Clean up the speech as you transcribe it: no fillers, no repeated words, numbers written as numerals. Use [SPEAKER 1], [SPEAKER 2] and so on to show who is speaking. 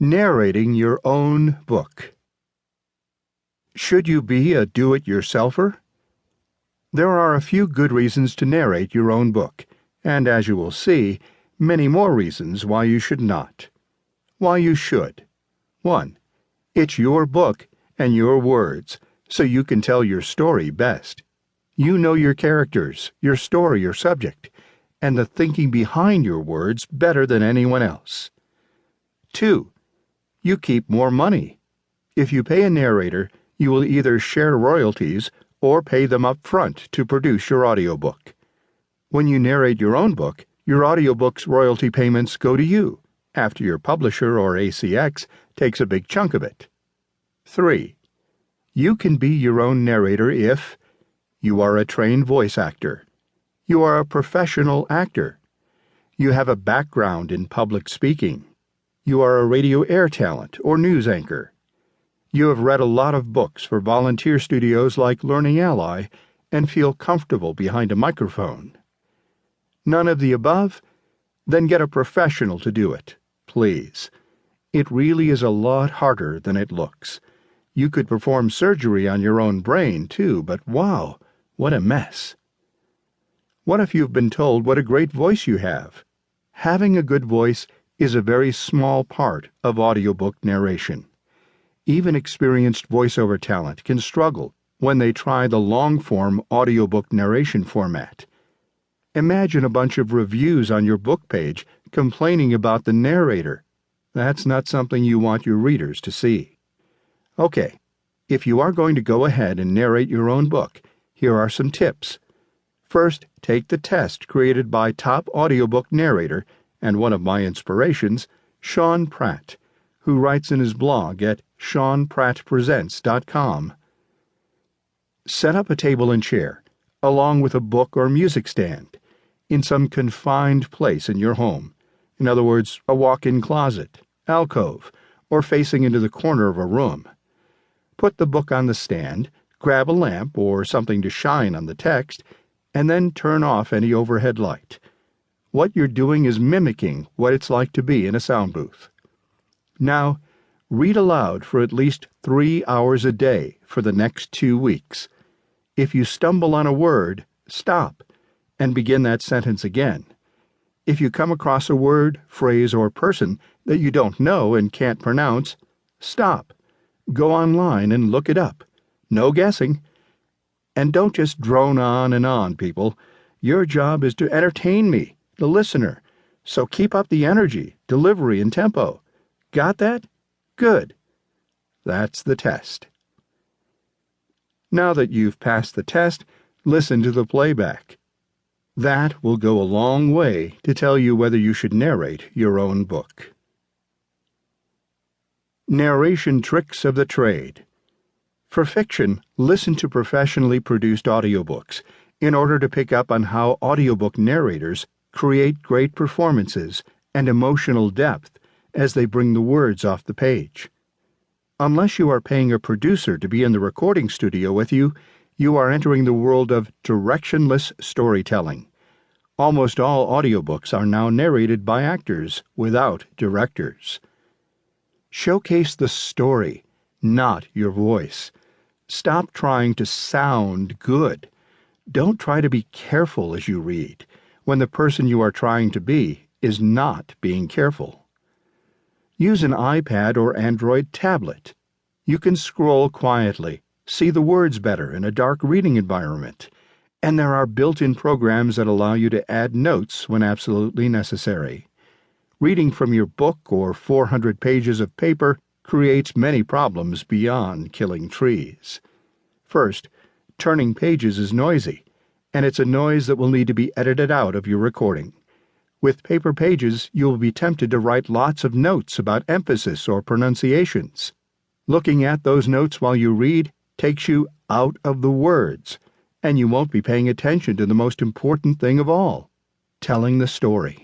[SPEAKER 1] Narrating your own book. Should you be a do-it-yourselfer? There are a few good reasons to narrate your own book, and as you will see, many more reasons why you should not. Why you should. 1. It's your book and your words, so you can tell your story best. You know your characters, your story, your subject, and the thinking behind your words better than anyone else. 2. You keep more money. If you pay a narrator, you will either share royalties or pay them up front to produce your audiobook. When you narrate your own book, your audiobook's royalty payments go to you, after your publisher or ACX takes a big chunk of it. 3. You can be your own narrator if you are a trained voice actor. You are a professional actor. You have a background in public speaking. You are a radio air talent or news anchor. You have read a lot of books for volunteer studios like Learning Ally and feel comfortable behind a microphone. None of the above? Then get a professional to do it, please. It really is a lot harder than it looks. You could perform surgery on your own brain, too, but wow, what a mess. What if you've been told what a great voice you have? Having a good voice is a very small part of audiobook narration. Even experienced voiceover talent can struggle when they try the long-form audiobook narration format. Imagine a bunch of reviews on your book page complaining about the narrator. That's not something you want your readers to see. Okay, if you are going to go ahead and narrate your own book, here are some tips. First, take the test created by top audiobook narrator and one of my inspirations, Sean Pratt, who writes in his blog at SeanPrattPresents.com. Set up a table and chair, along with a book or music stand, in some confined place in your home. In other words, a walk-in closet, alcove, or facing into the corner of a room. Put the book on the stand, grab a lamp or something to shine on the text, and then turn off any overhead light. What you're doing is mimicking what it's like to be in a sound booth. Now, read aloud for at least 3 hours a day for the next 2 weeks. If you stumble on a word, stop and begin that sentence again. If you come across a word, phrase, or person that you don't know and can't pronounce, stop. Go online and look it up. No guessing. And don't just drone on and on, people. Your job is to entertain me, the listener. So keep up the energy, delivery, and tempo. Got that? Good. That's the test. Now that you've passed the test, listen to the playback. That will go a long way to tell you whether you should narrate your own book. Narration tricks of the trade. For fiction, listen to professionally produced audiobooks in order to pick up on how audiobook narrators create great performances and emotional depth as they bring the words off the page. Unless you are paying a producer to be in the recording studio with you, you are entering the world of directionless storytelling. Almost all audiobooks are now narrated by actors without directors. Showcase the story, not your voice. Stop trying to sound good. Don't try to be careful as you read, when the person you are trying to be is not being careful. Use an iPad or Android tablet. You can scroll quietly, see the words better in a dark reading environment, and there are built-in programs that allow you to add notes when absolutely necessary. Reading from your book or 400 pages of paper creates many problems beyond killing trees. First, turning pages is noisy, and it's a noise that will need to be edited out of your recording. With paper pages, you will be tempted to write lots of notes about emphasis or pronunciations. Looking at those notes while you read takes you out of the words, and you won't be paying attention to the most important thing of all, telling the story.